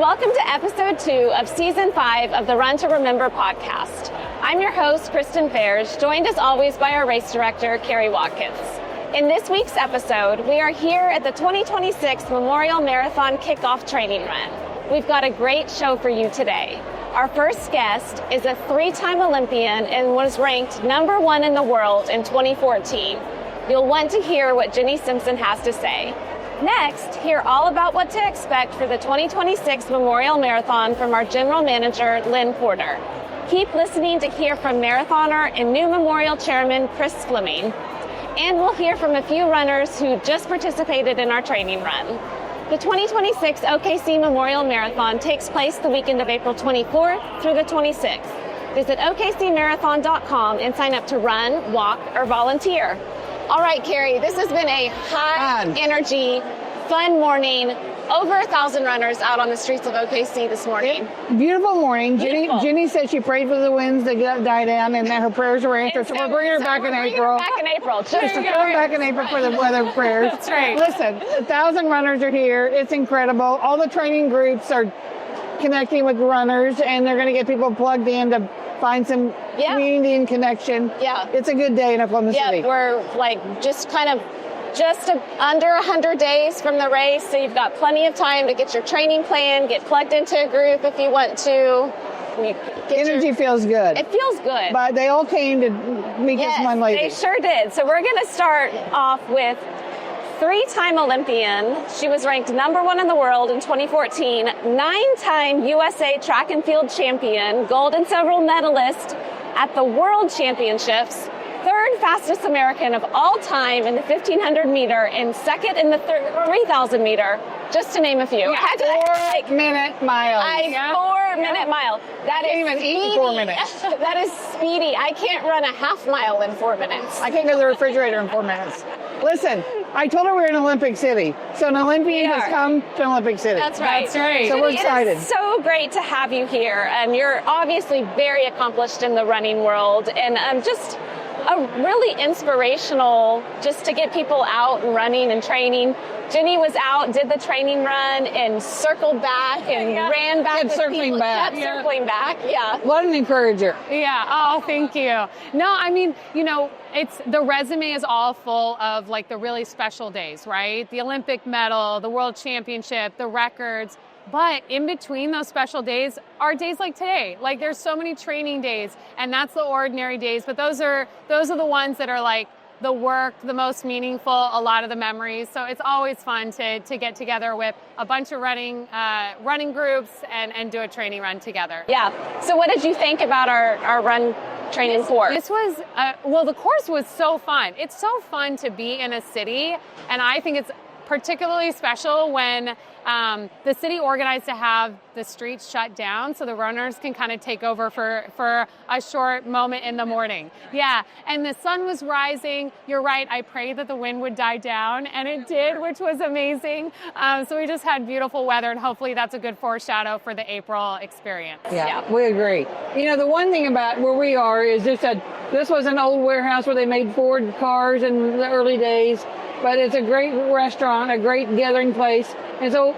Welcome to episode 2 of season 5 of the Run to Remember podcast. I'm your host, Kristen Fairs, joined as always by our race director, Carrie Watkins. In this week's episode, we are here at the 2026 Memorial Marathon Kickoff Training Run. We've got a great show for you today. Our first guest is a 3-time Olympian and was ranked number 1 in the world in 2014. You'll want to hear what Jenny Simpson has to say. Next, hear all about what to expect for the 2026 Memorial Marathon from our General Manager, Lynne Porter. Keep listening to hear from marathoner and new Memorial Chairman, Chris Fleming. And we'll hear from a few runners who just participated in our training run. The 2026 OKC Memorial Marathon takes place the weekend of April 24th through the 26th. Visit okcmarathon.com and sign up to run, walk, or volunteer. All right, Carrie, this has been a high energy, fun morning. Over 1,000 runners out on the streets of OKC this morning. Beautiful morning. Beautiful. Jenny said she prayed for the winds to die down and that her prayers were answered. So we're bringing her back in April. Back in April. Just to come back in April for the weather prayers. That's right. Listen, 1,000 runners are here. It's incredible. All the training groups are connecting with runners, and they're going to get people plugged in to find some community and connection. Yeah. It's a good day in Oklahoma City. Yeah, we're just under 100 days from the race, so you've got plenty of time to get your training plan, get plugged into a group if you want to. Energy feels good. It feels good. But they all came to meet this one lady. They sure did. So we're going to start off with 3-time Olympian. She was ranked number 1 in the world in 2014, 9-time USA track and field champion, gold and silver medalist at the World Championships, 3rd fastest American of all time in the 1,500 meter and 2nd in the 3,000 meter, just to name a few. Yeah, 4-minute mile. 4-minute mile. That is even eat 4 minutes. That is speedy. I can't run a half mile in 4 minutes. I can't go to the refrigerator in 4 minutes. Listen, I told her we're in Olympic City. So an Olympian has come to Olympic City. That's right. That's right. So we're excited. It is so great to have you here. You're obviously very accomplished in the running world, and just a really inspirational just to get people out and running and training. Jenny was out, did the training run, and circled back and ran back. Kept circling back. Circling back, yeah. What an encourager. Yeah. Oh, thank you. No, I mean, it's the resume is all full of the really special days, right? The Olympic medal, the World Championship, the records. But in between those special days are days like today. There's so many training days, and that's the ordinary days. But those are the ones that are the work, the most meaningful, a lot of the memories. So it's always fun to get together with a bunch of running groups and do a training run together. Yeah. So what did you think about our run training course? This was, the course was so fun. It's so fun to be in a city, and I think it's particularly special when the city organized to have the streets shut down so the runners can kind of take over for a short moment in the morning. Yeah, and the sun was rising. You're right, I prayed that the wind would die down, and it did, which was amazing. So we just had beautiful weather, and hopefully that's a good foreshadow for the April experience. Yeah, we agree. The one thing about where we are is this was an old warehouse where they made Ford cars in the early days. But it's a great restaurant, a great gathering place. And so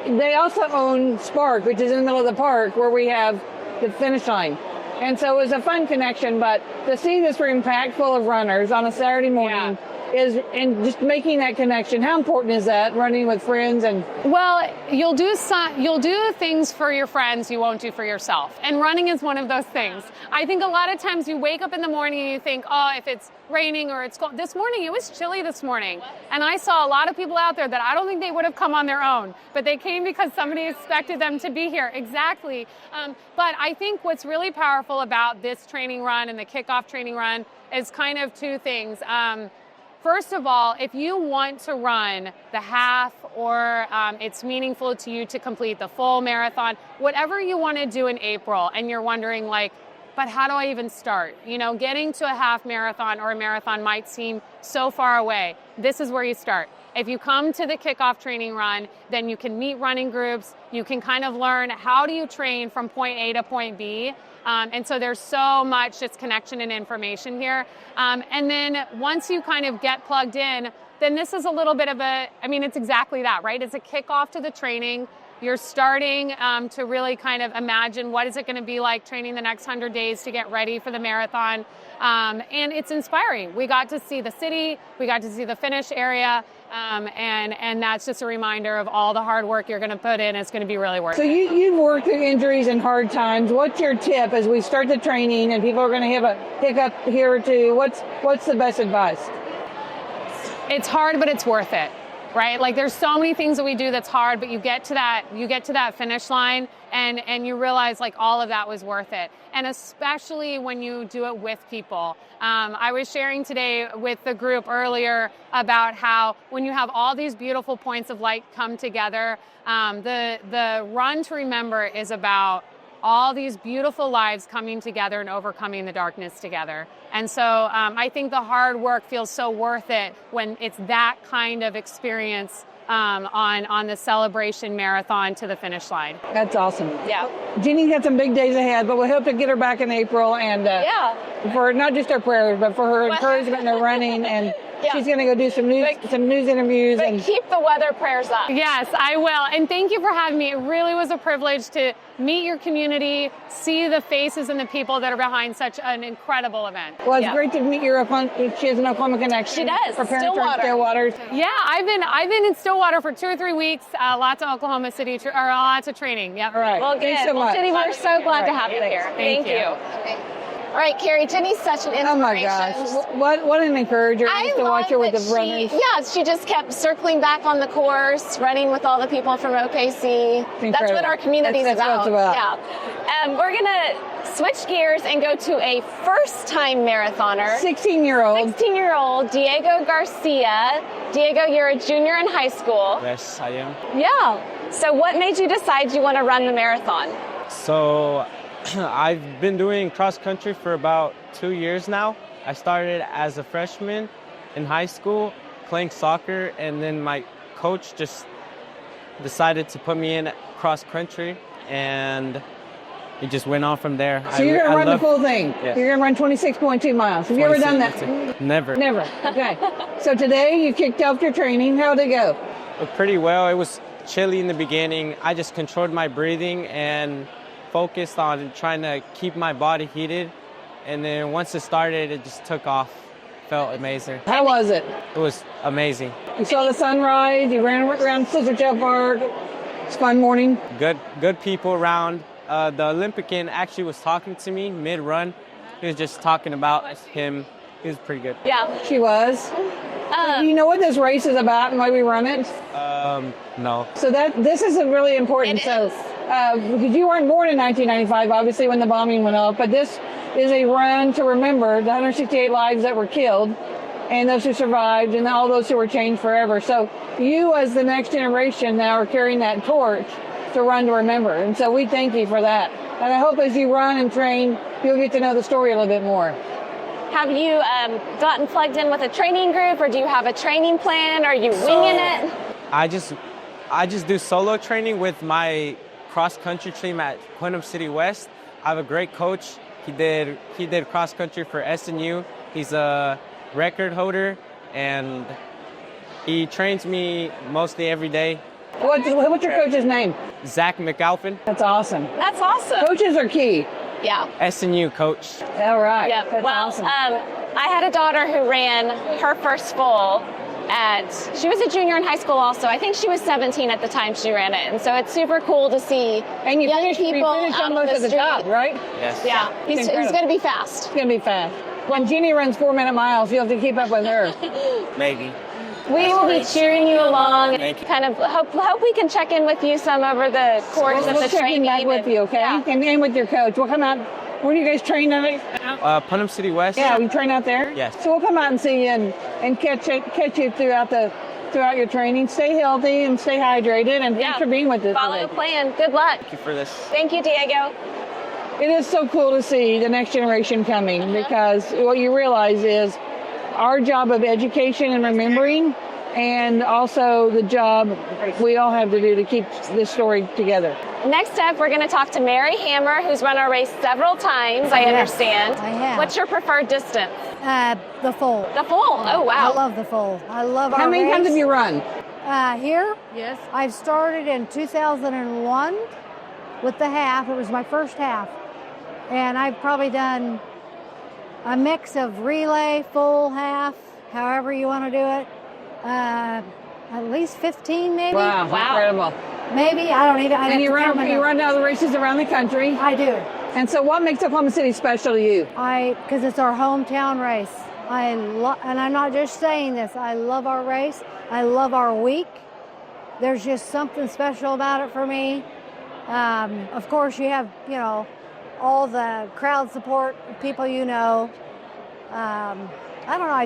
they also own Spark, which is in the middle of the park where we have the finish line. And so it was a fun connection, but to see this room packed full of runners on a Saturday morning and just making that connection. How important is that, running with friends? And well, you'll do things for your friends you won't do for yourself. And running is one of those things. I think a lot of times you wake up in the morning and you think, oh, if it's raining or it's cold. This morning, it was chilly this morning. And I saw a lot of people out there that I don't think they would have come on their own, but they came because somebody expected them to be here. Exactly. But I think what's really powerful about this training run and the kickoff training run is kind of 2 things. First of all, if you want to run the half or it's meaningful to you to complete the full marathon, whatever you want to do in April, and you're wondering but how do I even start? Getting to a half marathon or a marathon might seem so far away. This is where you start. If you come to the kickoff training run, then you can meet running groups. You can kind of learn how do you train from point A to point B. And so there's so much just connection and information here. And then once you kind of get plugged in, then this is a little bit of it's exactly that, right? It's a kickoff to the training. You're starting to really kind of imagine what is it going to be like training the next 100 days to get ready for the marathon. And it's inspiring. We got to see the city, we got to see the finish area, and that's just a reminder of all the hard work you're going to put in. It's going to be really worth it. So you've worked through injuries and hard times. What's your tip as we start the training and people are going to have a hiccup here or two? What's the best advice? It's hard, but it's worth it, right? Like there's so many things that we do that's hard, but you get to that finish line and you realize like all of that was worth it. And especially when you do it with people. I was sharing today with the group earlier about how when you have all these beautiful points of light come together, the Run to Remember is about all these beautiful lives coming together and overcoming the darkness together. And so I think the hard work feels so worth it when it's that kind of experience on the celebration marathon to the finish line. That's awesome. Yeah. Jeannie's got some big days ahead, but we hope to get her back in April and for not just her prayers, but for her encouragement in her running. And she's going to go do some news interviews. But and keep the weather prayers up. Yes, I will. And thank you for having me. It really was a privilege to meet your community, see the faces and the people that are behind such an incredible event. Well, it's great to meet your she has an Oklahoma connection. She does. For parents from Stillwater. Yeah, I've been in Stillwater for 2 or 3 weeks. Lots of Oklahoma City lots of training. Yep. All right. Well, good. Thanks so much. Jenny, we're so glad to have you here. Thank you. Okay. All right, Carrie, Jenny's such an inspiration. Oh my gosh. What an encourager. I used to watch her with the runners. She just kept circling back on the course, running with all the people from OKC. That's what our community's That's about. what it's about. Yeah. We're going to switch gears and go to a first-time marathoner. 16-year-old Diego Garcia. Diego, you're a junior in high school. Yes, I am. Yeah. So what made you decide you want to run the marathon? So I've been doing cross country for about 2 years now. I started as a freshman in high school playing soccer, and then my coach just decided to put me in cross country, and it just went on from there. So you're going to run the full thing? Yes. You're going to run 26.2 miles. Have you ever done that? Never. Never. Okay. So today you kicked off your training. How'd it go? Pretty well. It was chilly in the beginning. I just controlled my breathing and focused on trying to keep my body heated, and then once it started, it just took off. Felt amazing. How was it? It was amazing. You saw the sunrise, you ran around Scissortail Park. It's a fun morning. Good people around. The Olympian actually was talking to me mid-run. He was just talking about him. He was pretty good. Yeah. She was. You know what this race is about and why we run it? No. So this is really important. Because you weren't born in 1995, obviously, when the bombing went off, but this is a run to remember the 168 lives that were killed and those who survived and all those who were changed forever. So you, as the next generation now, are carrying that torch to run to remember. And so we thank you for that. And I hope as you run and train, you'll get to know the story a little bit more. Have you gotten plugged in with a training group, or do you have a training plan? Are you winging it? I just do solo training with my cross-country team at Quantum City West. I have a great coach. He did cross-country for SNU. He's a record holder, and he trains me mostly every day. What's your coach's name? Zach McAlpin. That's awesome. That's awesome. Coaches are key. Yeah. SNU coach. All right. Yeah. That's awesome. I had a daughter who ran her first full she was a junior in high school also. I think she was 17 at the time she ran it. And so it's super cool to see and you young finished people almost at the top, right? Yes. Yeah. He's going to be fast. He's going to be fast. When Jenny runs 4-minute miles, you'll have to keep up with her. Maybe. We will be cheering you along. Thank you. Kind of hope we can check in with you some over the course of the training. We'll check in back with you, okay? Yeah. And with your coach. We'll come out. Where do you guys train at? Quantum City West. Yeah, we train out there? Yes. So we'll come out and see you and catch you throughout your training. Stay healthy and stay hydrated, and thanks for being with us Follow today. the plan. Good luck. Thank you for this. Thank you, Diego. It is so cool to see the next generation coming because what you realize is our job of education and remembering, and also the job we all have to do to keep this story together. Next up, we're going to talk to Mary Hammer, who's run our race several times, I understand. I have. What's your preferred distance? The full. The full. Oh, wow. I love the full. I love How our many race. times have you run? Here, Yes. I've started in 2001 with the half. It was my first half. And I've probably done a mix of relay, full, half, however you want to do it. At least 15 maybe. Wow, incredible. Maybe, I don't even. And you run other races around the country. I do. And so what makes Oklahoma City special to you? Because it's our hometown race. And I'm not just saying this, I love our race. I love our week. There's just something special about it for me. Of course, you have, all the crowd support, people you know. I don't know,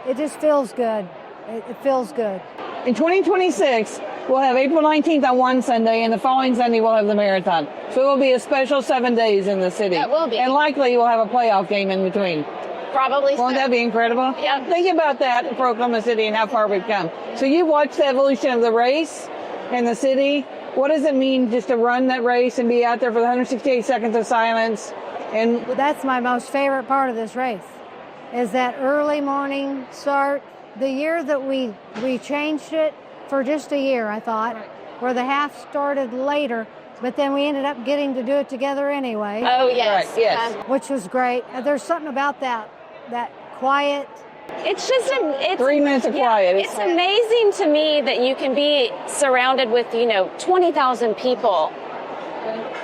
it just feels good. It feels good. In 2026, we'll have April 19th on one Sunday, and the following Sunday we'll have the marathon. So it will be a special 7 days in the city. It will be. And likely we'll have a playoff game in between. Probably Won't so. that be incredible? Yeah. Think about that for Oklahoma City and how far we've come. So you watched the evolution of the race and the city. What does it mean just to run that race and be out there for the 168 seconds of silence? And That's my most favorite part of this race, is that early morning start. The year that we changed it for just a year, I thought, where the half started later, but then we ended up getting to do it together anyway, Oh, yes. Right, yes. which was great. There's something about that quiet. It's just 3 minutes of quiet. It's amazing to me that you can be surrounded with 20,000 people,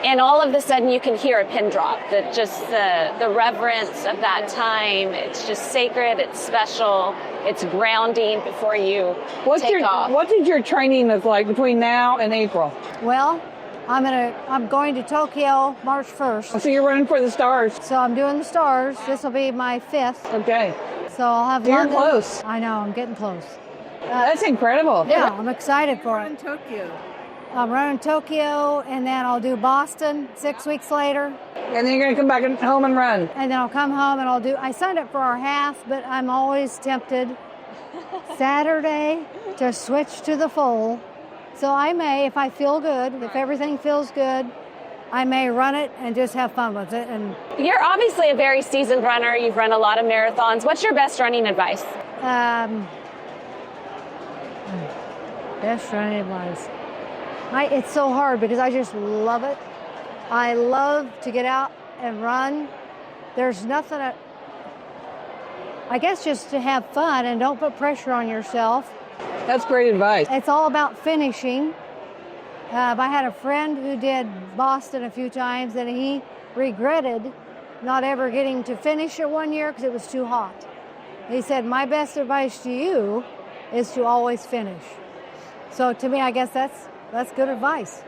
and all of a sudden you can hear a pin drop. That just the reverence of that time. It's just sacred. It's special. It's grounding before you take off. What did your training look like between now and April? Well, I'm going to Tokyo March 1st. So you're running for the stars. So I'm doing the stars. This will be my 5th. Okay. So I'll have You're London. close. I know, I'm getting close. That's incredible. Yeah, I'm excited for it. Tokyo. I'm running Tokyo, and then I'll do Boston 6 weeks later. And then you're going to come back home and run. And then I'll come home and I signed up for our half, but I'm always tempted Saturday to switch to the full. So I may, if I feel good, if everything feels good, I may run it and just have fun with it. And You're obviously a very seasoned runner. You've run a lot of marathons. What's your best running advice? best running advice. It's so hard because I just love it. I love to get out and run. There's nothing, I guess just to have fun and don't put pressure on yourself. That's great advice. It's all about finishing. I had a friend who did Boston a few times, and he regretted not ever getting to finish it one year because it was too hot. He said, my best advice to you is to always finish. So to me, I guess that's good advice.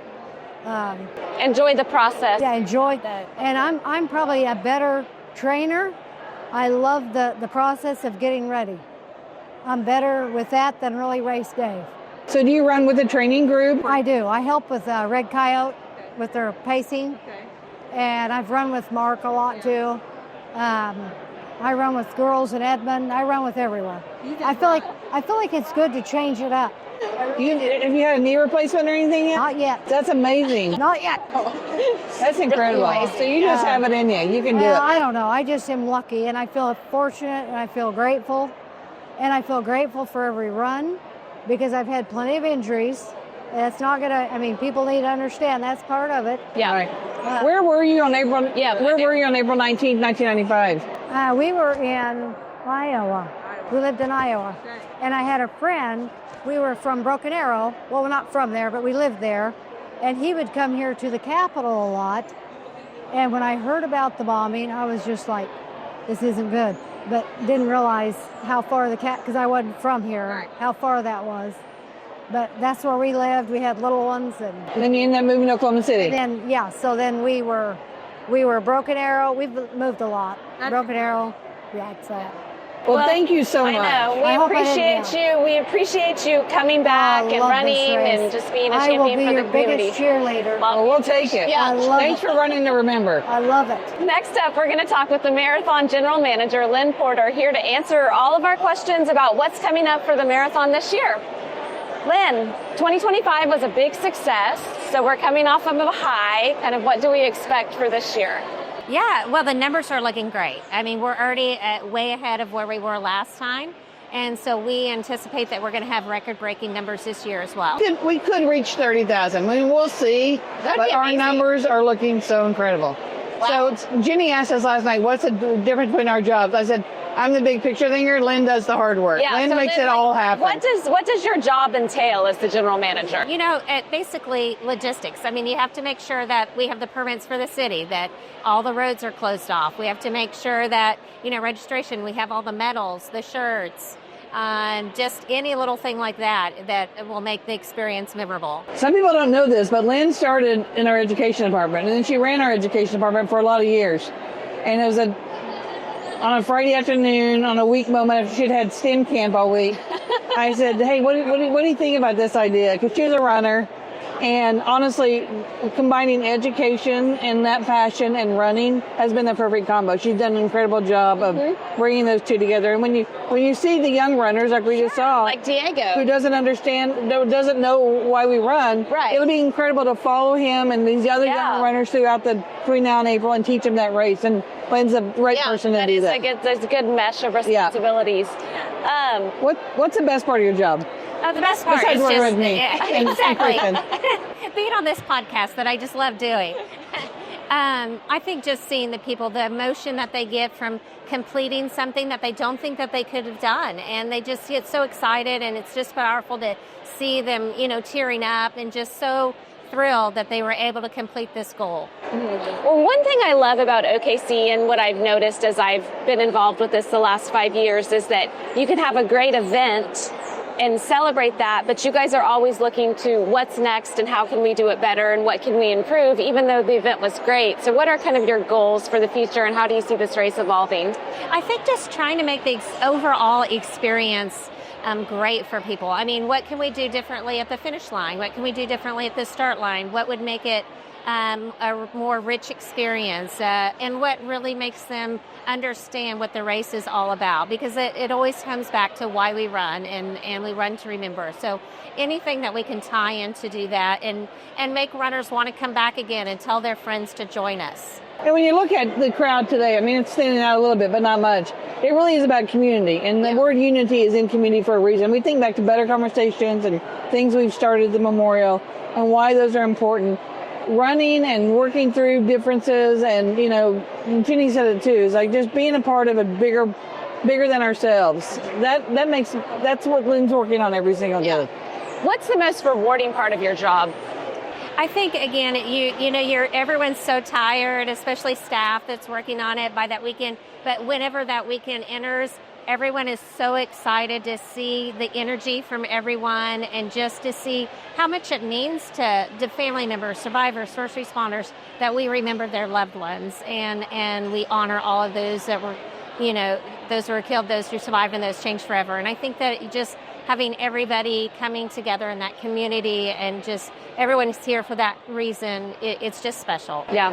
Enjoy the process. Yeah, enjoy that. And I'm probably a better trainer. I love the process of getting ready. I'm better with that than really race day. So do you run with a training group? I do. I help with Red Coyote with their pacing. Okay. And I've run with Mark a lot too. I run with girls in Edmond. I run with everywhere. I feel like it's good to change it up. Have you had a knee replacement or anything yet? Not yet. That's amazing. Not yet. That's incredible. So you just have it in you. You can do it. I don't know. I just am lucky, and I feel fortunate, and I feel grateful. And I feel grateful for every run because I've had plenty of injuries. It's not going to, people need to understand that's part of it. Yeah. Right. Where were you on April 19th, 1995? We were in Iowa. We lived in Iowa. And I had a friend. We were from Broken Arrow. Well, we're not from there, but we lived there. And he would come here to the Capitol a lot. And when I heard about the bombing, I was just like, this isn't good. But didn't realize how far because I wasn't from here, how far that was. But that's where we lived. We had little ones. And then you ended up moving to Oklahoma City. So then we were Broken Arrow. We've moved a lot. Broken Arrow, that's that. Well, thank you so much. I know. We appreciate you. We appreciate you coming back and running and just being a champion for the community. I will be your biggest cheerleader. Well, we'll take it. Yeah. Thanks for running to remember. I love it. Next up, we're going to talk with the Marathon General Manager, Lynne Porter, here to answer all of our questions about what's coming up for the marathon this year. Lynne, 2025 was a big success, so we're coming off of a high. Kind of what do we expect for this year? Yeah, well, the numbers are looking great. We're already way ahead of where we were last time. And so we anticipate that we're going to have record-breaking numbers this year as well. We could reach 30,000. I mean, we'll see. But our numbers are looking so incredible. Wow. So Jenny asked us last night, what's the difference between our jobs? I said, I'm the big picture thinker. Lynn does the hard work. Yeah, Lynn so makes then, it all happen. What does your job entail as the general manager? You know, basically logistics. I mean, you have to make sure that we have the permits for the city, that all the roads are closed off. We have to make sure that, registration, we have all the medals, the shirts, just any little thing like that will make the experience memorable. Some people don't know this, but Lynn started in our education department, and then she ran our education department for a lot of years. And it was on a Friday afternoon, on a week moment after she'd had STEM camp all week, I said, hey, what do you think about this idea? Because she's a runner. And honestly, combining education and that passion and running has been the perfect combo. She's done an incredible job of bringing those two together. And when you see the young runners, like we just saw, like Diego, who doesn't know why we run, right. It'll be incredible to follow him and these other young runners between now and April and teach them that race. And Lynn's the right person to do that. There's a good mesh of responsibilities. What's the best part of your job? The best part Besides is working just with me. exactly being on this podcast that I just love doing. I think just seeing the people, the emotion that they get from completing something that they don't think that they could have done, and they just get so excited, and it's just powerful to see them, tearing up and just so thrilled that they were able to complete this goal. Well, one thing I love about OKC and what I've noticed as I've been involved with this the last 5 years is that you can have a great event and celebrate that, but you guys are always looking to what's next and how can we do it better and what can we improve, even though the event was great. So what are kind of your goals for the future, and how do you see this race evolving? I think just trying to make the overall experience great for people. I mean, what can we do differently at the finish line? What can we do differently at the start line? What would make it a more rich experience, and what really makes them understand what the race is all about, because it always comes back to why we run, and we run to remember. So anything that we can tie in to do that and make runners want to come back again and tell their friends to join us. And when you look at the crowd today, I mean, it's standing out a little bit, but not much. It really is about community, and the word unity is in community for a reason. We think back to better conversations and things we've started at the memorial and why those are important. Running and working through differences, and Jenny said it too, is like just being a part of a bigger than ourselves. That's what Lynn's working on every single day. What's the most rewarding part of your job? I think again, everyone's so tired, especially staff that's working on it by that weekend. But whenever that weekend enters, everyone is so excited to see the energy from everyone, and just to see how much it means to family members, survivors, first responders, that we remember their loved ones, and we honor all of those that were, those who were killed, those who survived, and those changed forever. And I think that just having everybody coming together in that community, and just everyone's here for that reason, it's just special. Yeah.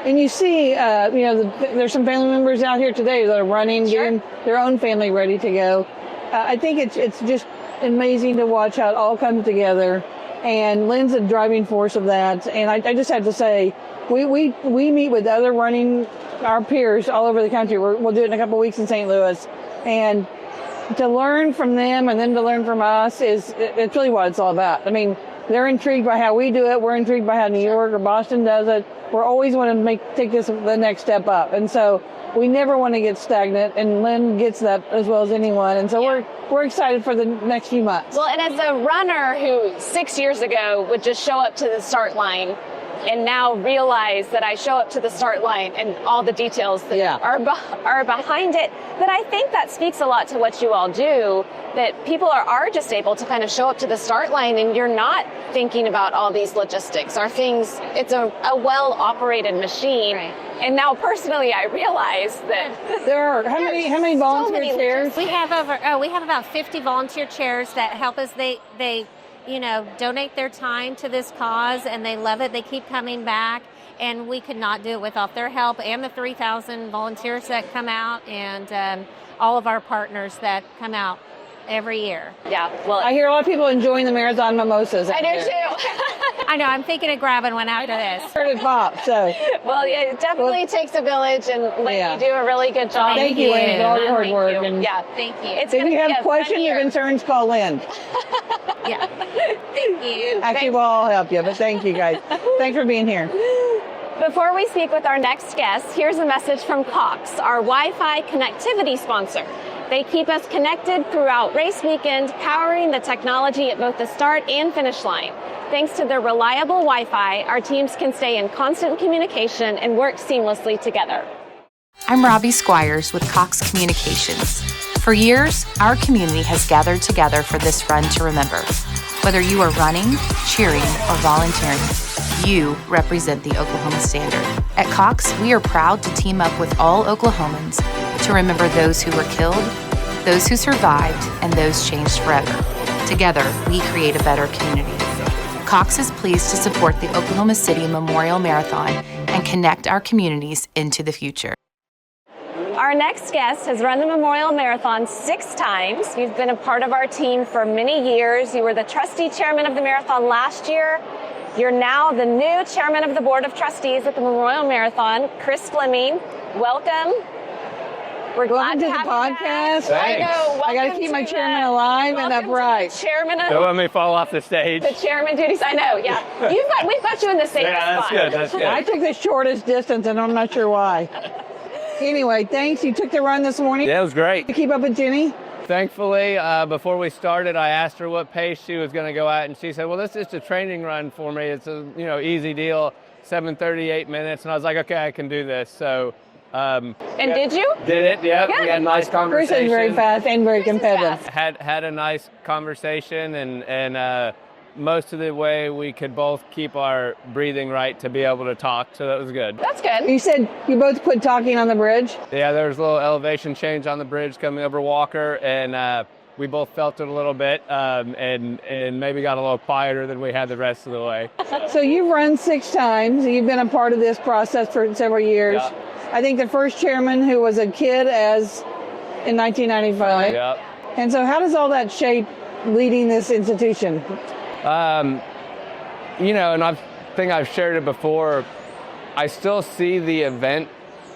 And you see, there's some family members out here today that are running, getting their own family ready to go. I think it's just amazing to watch how it all comes together. And Lynn's the driving force of that. And I just have to say, we meet with other running, our peers all over the country. We'll do it in a couple of weeks in St. Louis. And to learn from them and them to learn from us it's really what it's all about. I mean, they're intrigued by how we do it. We're intrigued by how New York or Boston does it. We're always want to take this the next step up. And so we never want to get stagnant, and Lynn gets that as well as anyone. And so we're excited for the next few months. Well, and as a runner who 6 years ago would just show up to the start line, and now realize that I show up to the start line and all the details that are behind it. But I think that speaks a lot to what you all do, that people are just able to kind of show up to the start line, and you're not thinking about all these logistics or things. It's a well-operated machine. Right. And now personally, I realize that there are how many volunteer chairs? We have about 50 volunteer chairs that help us. They donate their time to this cause, and they love it. They keep coming back, and we could not do it without their help, and the 3,000 volunteers that come out, and all of our partners that come out every year. Yeah, well, I hear a lot of people enjoying the marathon mimosas. I do too. I know, I'm thinking of grabbing one after this. Heard it pop, so. Well, yeah, it definitely takes a village, and Lynne, Yeah. you do a really good job. Thank you, Lynne, for all your hard Thank work. you. And Yeah. Thank you. It's if gonna you be have a fun questions or year. concerns, call Lynne. Yeah. Thank you. Actually, we'll all help you, but thank you guys. Thanks for being here. Before we speak with our next guest, here's a message from Cox, our Wi-Fi connectivity sponsor. They keep us connected throughout race weekend, powering the technology at both the start and finish line. Thanks to their reliable Wi-Fi, our teams can stay in constant communication and work seamlessly together. I'm Robbie Squires with Cox Communications. For years, our community has gathered together for this run to remember. Whether you are running, cheering, or volunteering, you represent the Oklahoma Standard. At Cox, we are proud to team up with all Oklahomans to remember those who were killed, those who survived, and those changed forever. Together, we create a better community. Cox is pleased to support the Oklahoma City Memorial Marathon and connect our communities into the future. Our next guest has run the Memorial Marathon 6 times. You've been a part of our team for many years. You were the trustee chairman of the marathon last year. You're now the new chairman of the board of trustees at the Memorial Marathon. Chris Fleming, welcome. We're glad Welcome to to the have you podcast. back. I know. I got to welcome keep my to chairman the- alive and welcome to upright. the chairman of Don't let me fall off the stage. the chairman duties. I know. Yeah, we've got you in the safest Yeah, that's spot. good. That's good. I took the shortest distance, and I'm not sure why. Anyway, thanks. You took the run this morning. Yeah, it was great. To keep up with Jenny. Thankfully, before we started, I asked her what pace she was going to go at, and she said, "Well, this is just a training run for me. It's a easy deal, 7:38 minutes." And I was like, "Okay, I can do this." So, And did you? did it? Yeah, Good. we had a nice Chris conversation. is very fast and very competitive. fast. Had a nice conversation, and most of the way we could both keep our breathing right to be able to talk. So that was good. That's good. You said you both quit talking on the bridge. Yeah, there was a little elevation change on the bridge coming over Walker, and we both felt it a little bit, and maybe got a little quieter than we had the rest of the way. So you've run 6 times. You've been a part of this process for several years. Yeah. I think the first chairman who was a kid in 1995. Yep. And so how does all that shape leading this institution? And I think I've shared it before, I still see the event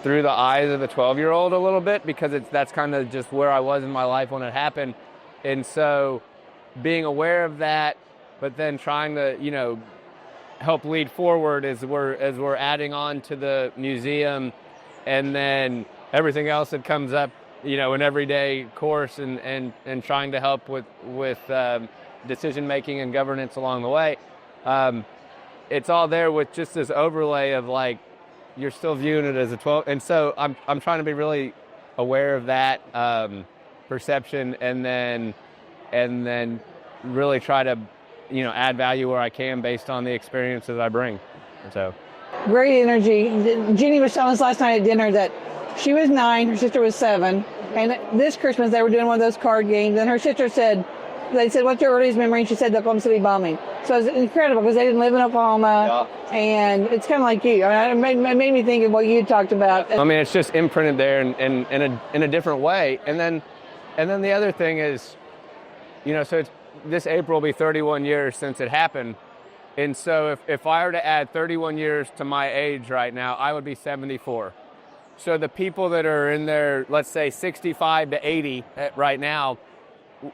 through the eyes of a 12-year-old a little bit, because that's kind of just where I was in my life when it happened. And so being aware of that, but then trying to, help lead forward as we're adding on to the museum, and then everything else that comes up, an everyday course, and trying to help with decision making and governance along the way. It's all there with just this overlay of like, you're still viewing it as a 12, and so I'm trying to be really aware of that perception, and then really try to add value where I can based on the experiences I bring. So Great energy. Jenny was telling us last night at dinner that she was 9, her sister was 7, and this Christmas they were doing one of those card games, and her sister said, "What's your earliest memory?" And she said the Oklahoma City bombing. So it's incredible because they didn't live in Oklahoma, and it's kind of like you. It made me think of what you talked about. I mean, it's just imprinted there in a different way. And then the other thing is, so this April will be 31 years since it happened. And so if I were to add 31 years to my age right now, I would be 74. So the people that are in their, let's say 65 to 80 right now,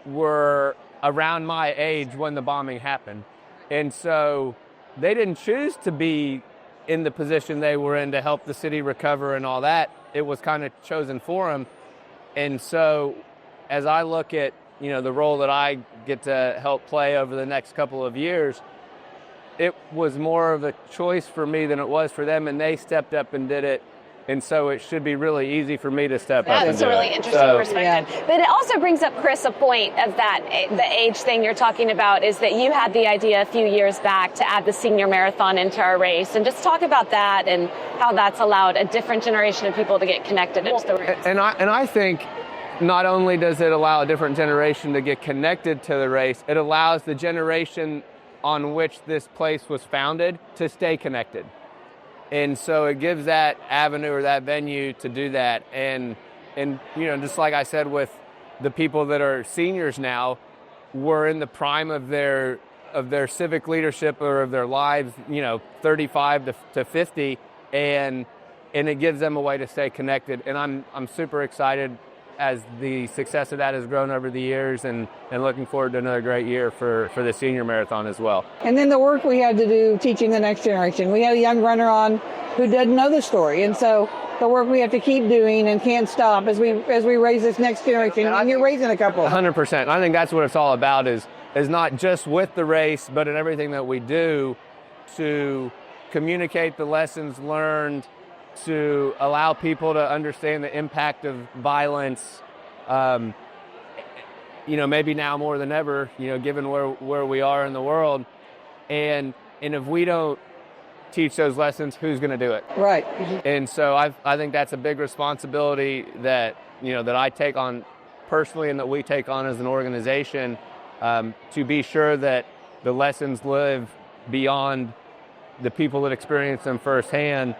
were around my age when the bombing happened. And so they didn't choose to be in the position they were in to help the city recover and all that. It was kind of chosen for them. And so as I look at, the role that I get to help play over the next couple of years, it was more of a choice for me than it was for them, and they stepped up and did it. And so it should be really easy for me to step up and That's do a really it. interesting perspective. But it also brings up, Chris, a point of that, the age thing you're talking about is that you had the idea a few years back to add the senior marathon into our race. And just talk about that and how that's allowed a different generation of people to get connected into the race. And I think not only does it allow a different generation to get connected to the race, it allows the generation on which this place was founded to stay connected. And so it gives that avenue or that venue to do that. And just like I said with the people that are seniors now, we're in the prime of their their civic leadership or of their lives, 35 to 50, and it gives them a way to stay connected. And I'm super excited as the success of that has grown over the years, and looking forward to another great year for the senior marathon as well. And then the work we had to do teaching the next generation. We had a young runner on who doesn't know the story, and so the work we have to keep doing and can't stop as we raise this next generation. And you're raising a couple. 100%. I think that's what it's all about, is not just with the race, but in everything that we do to communicate the lessons learned, to allow people to understand the impact of violence, maybe now more than ever, given where we are in the world. And if we don't teach those lessons, who's going to do it? Right. And so I think that's a big responsibility that I take on personally, and that we take on as an organization, to be sure that the lessons live beyond the people that experience them firsthand,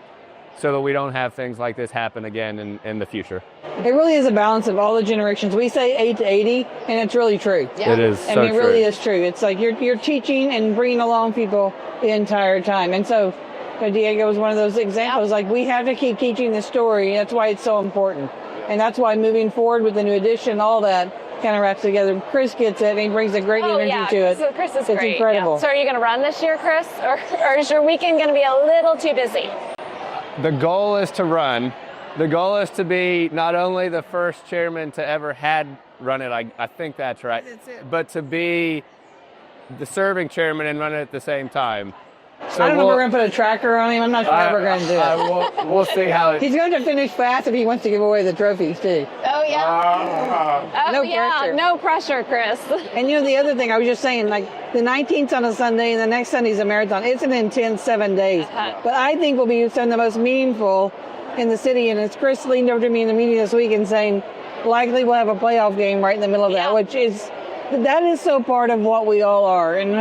so that we don't have things like this happen again in the future. It really is a balance of all the generations. We say 8 to 80, and it's really true. Yeah. It is so true. It really is true. It's like you're teaching and bringing along people the entire time. And so Diego was one of those examples. Like, we have to keep teaching the story. That's why it's so important. And that's why moving forward with the new edition, all that kind of wraps together. Chris gets it, and he brings a great energy to it. So Chris is it's great. Incredible. Yeah. So are you going to run this year, Chris? Or is your weekend going to be a little too busy? The goal is to run. The goal is to be not only the first chairman to ever had run it, I think that's right, but to be the serving chairman and run it at the same time. So I don't know if we're going to put a tracker on him. I'm not sure how we're going to do it. We'll see how He's going to finish fast if he wants to give away the trophies, too. Oh, yeah. Pressure. No pressure, Chris. And the other thing, I was just saying, like, the 19th's on a Sunday and the next Sunday's a marathon. It's an intense 7 days. But I think will be some of the most meaningful in the city. And as Chris leaned over to me in the meeting this week and saying, likely we'll have a playoff game right in the middle of that, that is so part of what we all are. And,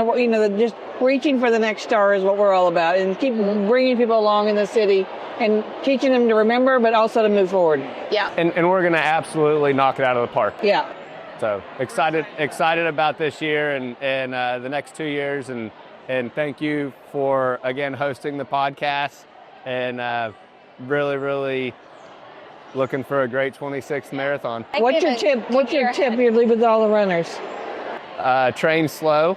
just reaching for the next star is what we're all about. And keep bringing people along in the city and teaching them to remember, but also to move forward. Yeah. And we're going to absolutely knock it out of the park. Yeah. So excited about this year and the next 2 years. And thank you for, again, hosting the podcast. And really, really looking for a great 26th marathon. What's your tip you'd leave with all the runners? Train slow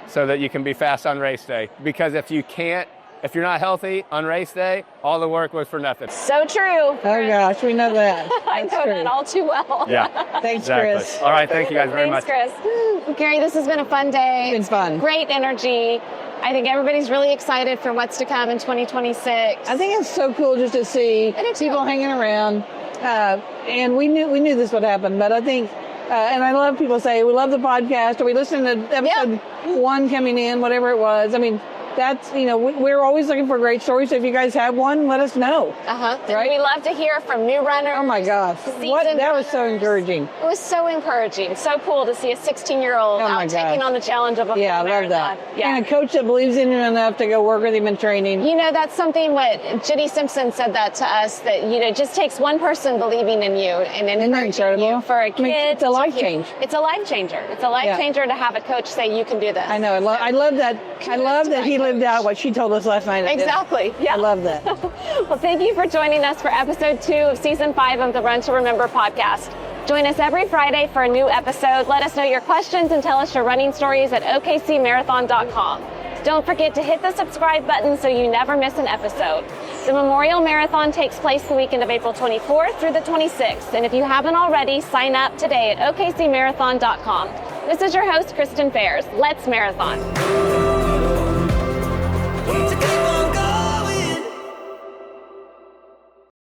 so that you can be fast on race day. Because if you're not healthy on race day, all the work was for nothing. So true. Oh, gosh, we know that. I know that all too well. Yeah. Thanks, exactly. Chris. All right, thank you guys very much. Thanks, Chris. Gary, this has been a fun day. It's been fun. Great energy. I think everybody's really excited for what's to come in 2026. I think it's so cool just to see people hanging around. And we knew this would happen, but I think, and I love people say, we love the podcast, or we listened to episode 1 coming in, whatever it was. I mean, that's, we're always looking for great stories. So if you guys have one, let us know. Right? We love to hear from new runners. Oh my gosh. That was so encouraging. It was so encouraging. So cool to see a 16-year-old out taking on the challenge of a I marathon. love that. Yeah. And a coach that believes in him enough to go work with him in training. That's something what Jenny Simpson said that to us, that, it just takes one person believing in you and encouraging you for a kid. It's a life change. It's a life changer. It's a life changer to have a coach say you can do this. I know. I love that. I love that he lived out what she told us last night. Exactly. Yeah. I love that. Well, thank you for joining us for episode 2 of season 5 of the Run to Remember podcast. Join us every Friday for a new episode. Let us know your questions and tell us your running stories at okcmarathon.com. Don't forget to hit the subscribe button so you never miss an episode. The Memorial Marathon takes place the weekend of April 24th through the 26th. And if you haven't already, sign up today at okcmarathon.com. This is your host, Kristen Fairs. Let's marathon.